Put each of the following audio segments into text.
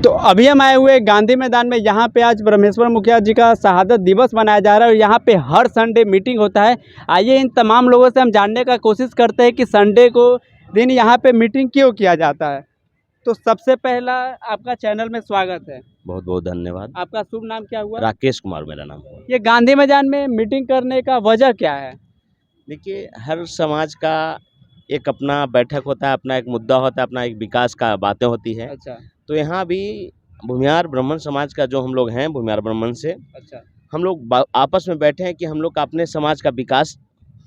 तो अभी हम आए हुए गांधी मैदान में, यहाँ पे आज ब्रह्मेश्वर मुखिया जी का शहादत दिवस मनाया जा रहा है और यहाँ पे हर संडे मीटिंग होता है। आइए इन तमाम लोगों से हम जानने का कोशिश करते हैं कि संडे को दिन यहाँ पे मीटिंग क्यों किया जाता है। तो सबसे पहला आपका चैनल में स्वागत है। बहुत बहुत धन्यवाद। आपका शुभ नाम क्या हुआ? राकेश कुमार मेरा नाम। ये गांधी मैदान में मीटिंग करने का वजह क्या है? देखिए, हर समाज का एक अपना बैठक होता है, अपना एक मुद्दा होता है, अपना एक विकास का बातें होती है। अच्छा तो यहाँ भी भूमिहार ब्राह्मण समाज का जो हम लोग हैं, भूमिहार ब्राह्मण से अच्छा हम लोग आपस में बैठे हैं कि हम लोग का अपने समाज का विकास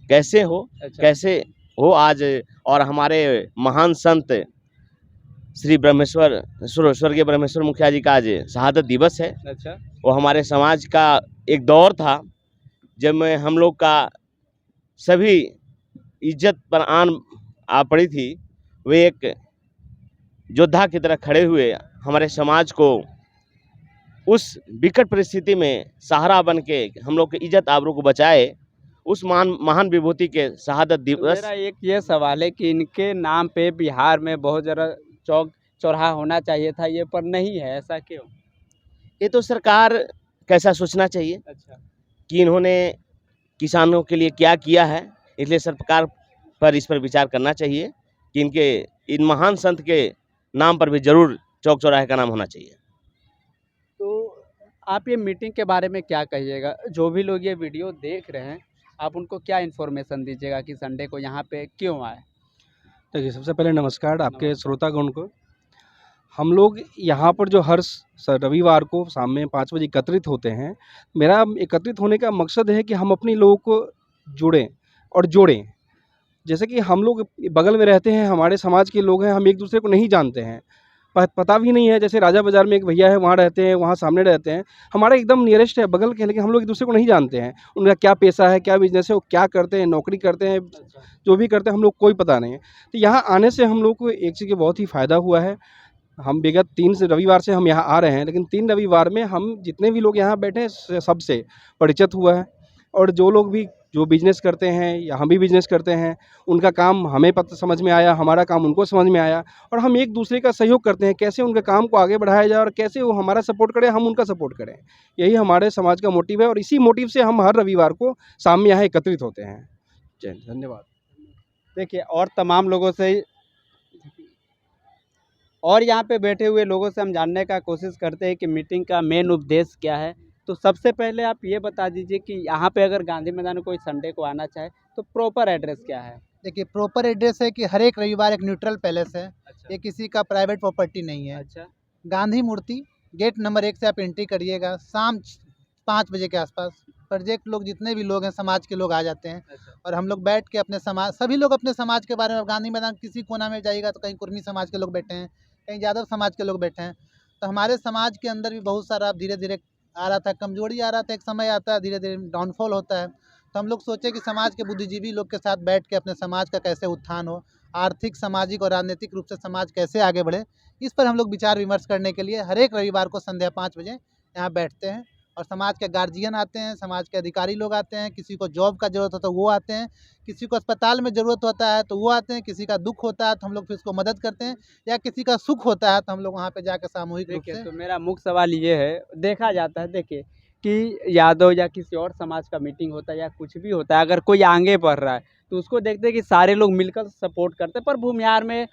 कैसे हो, अच्छा कैसे हो आज। और हमारे महान संत श्री ब्रह्मेश्वर स्वर्गीय ब्रह्मेश्वर मुखिया जी का आज शहादत दिवस है। अच्छा वो हमारे समाज का एक दौर था जब में हम लोग का सभी इज्जत पर आन आ पड़ी थी। वे एक योद्धा की तरह खड़े हुए हमारे समाज को उस विकट परिस्थिति में सहारा बन के हम लोग की इज्जत आबरू को बचाए। उस महान विभूति के शहादत तो दिवस। मेरा एक ये सवाल है कि इनके नाम पे बिहार में बहुत ज़रा चौक चौराहा होना चाहिए था, ये पर नहीं है, ऐसा क्यों? ये तो सरकार कैसा सोचना चाहिए अच्छा कि इन्होंने किसानों के लिए क्या किया है, इसलिए सरकार पर इस पर विचार करना चाहिए कि इनके इन महान संत के नाम पर भी जरूर चौक चौराहे का नाम होना चाहिए। तो आप ये मीटिंग के बारे में क्या कहिएगा? जो भी लोग ये वीडियो देख रहे हैं, आप उनको क्या इन्फॉर्मेशन दीजिएगा कि संडे को यहाँ पे क्यों आए? देखिए, सबसे पहले नमस्कार आपके श्रोतागण को। हम लोग यहाँ पर जो हर रविवार को शाम में 5 बजे एकत्रित होते हैं। मेरा एकत्रित होने का मकसद है कि हम अपने लोगों को जुड़ें और जोड़ें। जैसे कि हम लोग बगल में रहते हैं, हमारे समाज के लोग हैं, हम एक-दूसरे को नहीं जानते हैं। पता भी नहीं है, जैसे राजा बाज़ार में एक भैया है, वहाँ रहते हैं, वहाँ सामने रहते हैं। हमारा एकदम नियरेस्ट है, बगल के हैं, लेकिन हम लोग एक-दूसरे को नहीं जानते हैं। उनका क्या पेशा है, क्या बिज़नेस है, वो क्या करते हैं, नौकरी करते हैं, जो भी करते हैं, हम लोग कोई पता नहीं है। तो यहाँ आने से हम लोग को एक चीज़ का बहुत ही फ़ायदा हुआ है। हम विगत 3 से रविवार से हम यहाँ आ रहे हैं, लेकिन 3 रविवार में हम जितने भी लोग यहाँ बैठे हैं, सबसे परिचित हुआ है। और जो लोग भी जो बिज़नेस करते हैं या हम भी बिज़नेस करते हैं, उनका काम हमें समझ में आया, हमारा काम उनको समझ में आया और हम एक-दूसरे का सहयोग करते हैं, कैसे उनके काम को आगे बढ़ाया जाए और कैसे वो हमारा सपोर्ट करें, हम उनका सपोर्ट करें। यही हमारे समाज का मोटिव है और इसी मोटिव से हम हर रविवार को शाम में यहाँ एकत्रित होते हैं। जय हिंद, धन्यवाद। देखिए और तमाम लोगों से और यहाँ पे बैठे हुए लोगों से हम जानने का कोशिश करते हैं कि मीटिंग का मेन उद्देश्य क्या है। तो सबसे पहले आप ये बता दीजिए कि यहाँ पे अगर गांधी मैदान में कोई संडे को आना चाहे तो प्रॉपर एड्रेस क्या है? देखिए, प्रॉपर एड्रेस है कि हर एक रविवार एक न्यूट्रल पैलेस है। अच्छा ये किसी का प्राइवेट प्रॉपर्टी नहीं है। अच्छा गांधी मूर्ति गेट नंबर 1 से आप एंट्री करिएगा। शाम 5 बजे के आसपास प्रोजेक्ट लोग जितने भी लोग हैं, समाज के लोग आ जाते हैं अच्छा और हम लोग बैठ के अपने समाज, सभी लोग अपने समाज के बारे में, गांधी मैदान किसी कोना में जाइएगा तो कहीं कुर्मी समाज के लोग बैठे हैं, कहीं यादव समाज के लोग बैठे हैं। तो हमारे समाज के अंदर भी बहुत सारा धीरे धीरे आ रहा था, कमजोरी आ रहा था, एक समय आता है धीरे धीरे डाउनफॉल होता है। तो हम लोग सोचे कि समाज के बुद्धिजीवी लोग के साथ बैठ के अपने समाज का कैसे उत्थान हो, आर्थिक, सामाजिक और राजनीतिक रूप से समाज कैसे आगे बढ़े, इस पर हम लोग विचार विमर्श करने के लिए हर एक रविवार को संध्या 5 बजे यहाँ बैठते हैं। और समाज के गार्जियन आते हैं, समाज के अधिकारी लोग आते हैं, किसी को जॉब का ज़रूरत होता है वो आते हैं, किसी को अस्पताल में ज़रूरत होता है तो वो आते हैं, किसी का दुख होता है तो हम लोग फिर उसको मदद करते हैं, या किसी का सुख होता है तो हम लोग वहाँ पे जाकर सामूहिक रूप देखिए, से। तो मेरा मुख्य सवाल ये है, देखा जाता है देखिए कि यादव या किसी और समाज का मीटिंग होता है या कुछ भी होता है, अगर कोई आगे बढ़ रहा है तो उसको देखते हैं कि सारे लोग मिलकर सपोर्ट करते हैं। पर भूमिहार में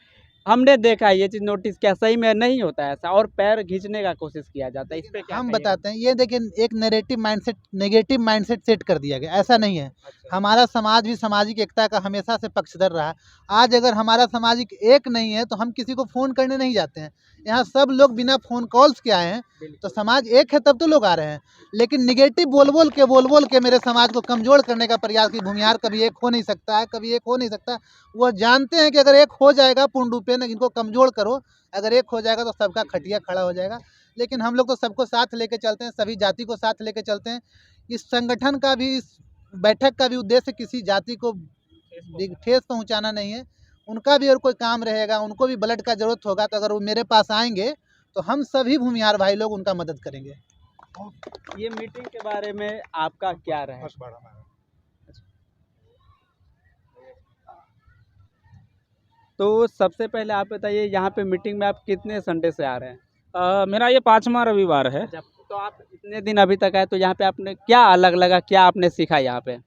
हमने देखा है ये चीज़, नोटिस किया, सही में नहीं होता है ऐसा और पैर खींचने का कोशिश किया जाता है। इस पे क्या हम कहिएगा? बताते हैं, ये देखिए, एक नेगेटिव माइंडसेट सेट कर दिया गया, ऐसा नहीं है। अच्छा हमारा समाज भी सामाजिक एकता का हमेशा से पक्षधर रहा है। आज अगर हमारा सामाजिक एक नहीं है तो हम किसी को फ़ोन करने नहीं जाते हैं। यहाँ सब लोग बिना फ़ोन कॉल्स के आए हैं, तो बिल्कुल समाज एक है तब तो लोग आ रहे हैं। लेकिन निगेटिव बोल बोल के मेरे समाज को कमज़ोर करने का प्रयास कि भूमिहार कभी एक हो नहीं सकता है, कभी एक हो नहीं सकता। वो जानते हैं कि अगर एक हो जाएगा पूर्ण रूपेण, इनको कमज़ोर करो, अगर एक हो जाएगा तो सबका खटिया खड़ा हो जाएगा। लेकिन हम लोग तो सबको साथ लेके चलते हैं, सभी जाति को साथ लेके चलते हैं। इस संगठन का भी, इस बैठक का भी उद्देश्य किसी जाति को ठेस पहुंचाना नहीं है। उनका भी अगर कोई काम रहेगा, उनको भी ब्लड का ज़रूरत होगा, तो अगर वो मेरे पास आएंगे तो हम सभी भूमिहार भाई लोग उनका मदद करेंगे। ये मीटिंग के बारे में आपका क्या रहे? तो सबसे पहले आप बताइए, यहाँ पे मीटिंग में आप कितने संडे से आ रहे हैं? मेरा ये 5वां रविवार है। जब तो आप इतने दिन अभी तक आए तो यहाँ पे आपने क्या अलग लगा, क्या आपने सीखा यहाँ पे?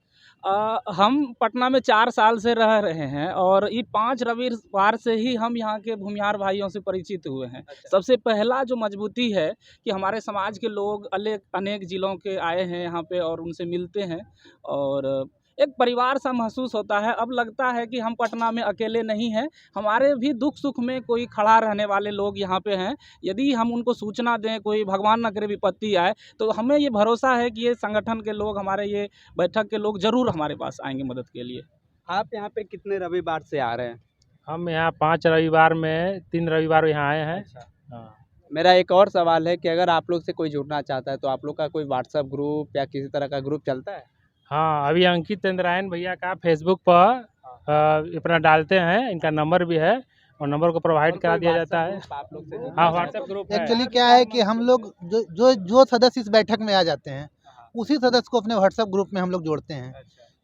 हम पटना में 4 साल से रह रहे हैं और ये 5 रविवार से ही हम यहाँ के भूमिहार भाइयों से परिचित हुए हैं। सबसे पहला जो मजबूती है कि हमारे समाज के लोग अनेक ज़िलों के आए हैं यहाँ पे और उनसे मिलते हैं और एक परिवार सा महसूस होता है। अब लगता है कि हम पटना में अकेले नहीं हैं, हमारे भी दुख सुख में कोई खड़ा रहने वाले लोग यहाँ पे हैं। यदि हम उनको सूचना दें, कोई भगवान न करे विपत्ति आए, तो हमें ये भरोसा है कि ये संगठन के लोग, हमारे ये बैठक के लोग ज़रूर हमारे पास आएंगे मदद के लिए। आप यहाँ पे कितने रविवार से आ रहे हैं? हम यहाँ 5 रविवार में 3 रविवार यहाँ आए हैं। हाँ। मेरा एक और सवाल है कि अगर आप लोग से कोई जुड़ना चाहता है तो आप लोग का कोई व्हाट्सएप ग्रुप या किसी तरह का ग्रुप चलता है? हाँ, अभी अंकित इंद्रायण भैया का फेसबुक पर अपना डालते हैं, इनका नंबर भी है और नंबर को प्रोवाइड और करा कोई दिया जाता है। WhatsApp ग्रुप आप लोग से जुड़ना हाँ, चाहता है? व्हाट्सएप ग्रुप है। एक्चुअली क्या है कि हम लोग जो सदस्य इस बैठक में आ जाते हैं उसी सदस्य को अपने व्हाट्सएप ग्रुप में हम लोग जोड़ते हैं।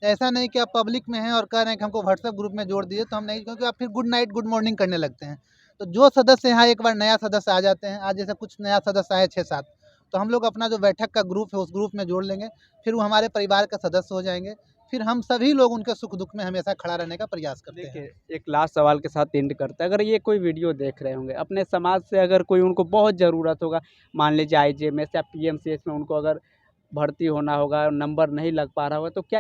ऐसा नहीं कि आप पब्लिक में हैं और कह रहे हैं कि हमको व्हाट्सएप ग्रुप में जोड़ दिए, तो हम नहीं, क्योंकि आप फिर गुड नाइट गुड मॉर्निंग करने लगते हैं। तो जो सदस्य यहाँ एक बार नया सदस्य आ जाते हैं, आज जैसे कुछ नया सदस्य आए 6-7, तो हम लोग अपना जो बैठक का ग्रुप है उस ग्रुप में जोड़ लेंगे, फिर वो हमारे परिवार का सदस्य हो जाएंगे। फिर हम सभी लोग उनके सुख दुख में हमेशा खड़ा रहने का प्रयास करते हैं। देखिए, एक लास्ट सवाल के साथ एंड करते हैं। अगर ये कोई वीडियो देख रहे होंगे, अपने समाज से अगर कोई उनको बहुत ज़रूरत होगा, मान लीजिए आईजीएमएस या पीएमसीएच में उनको अगर भर्ती होना होगा, नंबर नहीं लग पा रहा होगा, तो क्या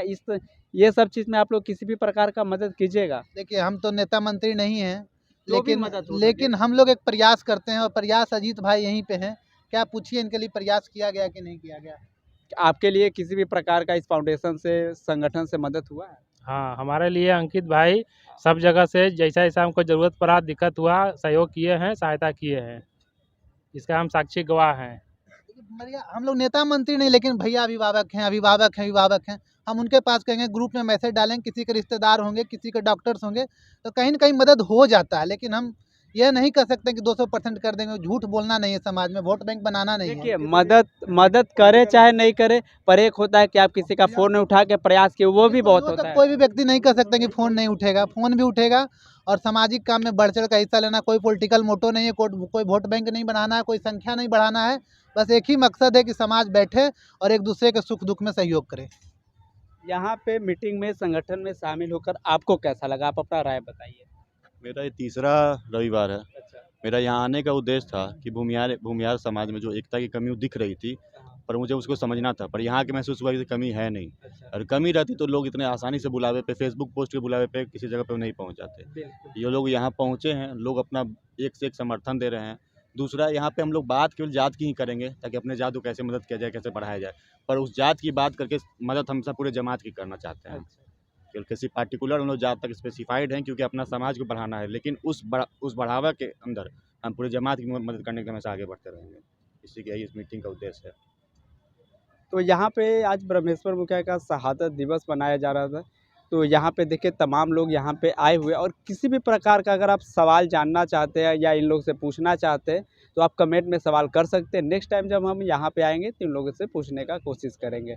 ये सब चीज़ में आप लोग किसी भी प्रकार का मदद कीजिएगा? देखिए, हम तो नेता मंत्री नहीं हैं, जो भी मदद हो लेकिन हम लोग एक प्रयास करते हैं और प्रयास अजीत भाई यहीं पे हैं। क्या पूछिए इनके लिए प्रयास किया गया कि नहीं किया गया? आपके लिए किसी भी प्रकार का इस फाउंडेशन से, संगठन से मदद हुआ है? हाँ, हमारे लिए अंकित भाई सब जगह से जैसा जैसा हमको ज़रूरत पड़ा, दिक्कत हुआ, सहयोग किए हैं, सहायता किए हैं। इसका हम साक्षी गवाह हैं। भैया, हम लोग नेता मंत्री नहीं, लेकिन भैया अभिभावक हैं, अभिभावक हैं, अभिभावक हैं। हम उनके पास कहेंगे, ग्रुप में मैसेज डालेंगे, किसी के रिश्तेदार होंगे, किसी के डॉक्टर्स होंगे, तो कहीं न कहीं मदद हो जाता है। लेकिन हम ये नहीं कह सकते कि 200% कर देंगे। झूठ बोलना नहीं है, समाज में वोट बैंक बनाना नहीं है। देखिए, मदद करे चाहे नहीं करे, पर एक होता है कि आप किसी का फ़ोन उठा के प्रयास किए, वो भी बहुत वो होता तो है। कोई भी व्यक्ति नहीं कह सकता कि फ़ोन नहीं उठेगा, फ़ोन भी उठेगा। और सामाजिक काम में बढ़ चढ़ कर हिस्सा लेना, कोई पॉलिटिकल मोटो नहीं है, कोई वोट बैंक नहीं बनाना है, कोई संख्या नहीं बढ़ाना है। बस एक ही मकसद है कि समाज बैठे और एक दूसरे के सुख दुख में सहयोग करे। यहाँ पे मीटिंग में, संगठन में शामिल होकर आपको कैसा लगा? आप अपना राय बताइए। मेरा ये तीसरा रविवार है। अच्छा। मेरा यहाँ आने का उद्देश्य था कि भूमिहार समाज में जो एकता की कमी दिख रही थी, पर मुझे उसको समझना था, पर यहाँ के महसूस हुआ कि कमी है नहीं। और कमी रहती तो लोग इतने आसानी से बुलावे पे, फेसबुक पोस्ट के बुलावे पे किसी जगह पे नहीं पहुँच जाते। ये लोग यहाँ पहुँचे हैं, लोग अपना एक से एक समर्थन दे रहे हैं। दूसरा, यहाँ पे हम लोग बात केवल जात की ही करेंगे, ताकि अपने जात को कैसे मदद किया जाए, कैसे बढ़ाया जाए। पर उस जात की बात करके मदद हमेशा पूरे जमात की करना चाहते हैं। केवल किसी पार्टिकुलर हम लोग जात तक स्पेसिफाइड हैं, क्योंकि अपना समाज को बढ़ाना है, लेकिन उस बढ़ावा के अंदर हम पूरे जमात की मदद करने के हमेशा आगे बढ़ते रहेंगे। इसी का इस मीटिंग का उद्देश्य है। तो यहाँ पे आज ब्रह्मेश्वर मुखिया का शहादत दिवस मनाया जा रहा था, तो यहाँ पे देखिए तमाम लोग यहाँ पे आए हुए, और किसी भी प्रकार का अगर आप सवाल जानना चाहते हैं या इन लोग से पूछना चाहते हैं तो आप कमेंट में सवाल कर सकते हैं। नेक्स्ट टाइम जब हम यहाँ पे आएंगे तो इन लोगों से पूछने का कोशिश करेंगे।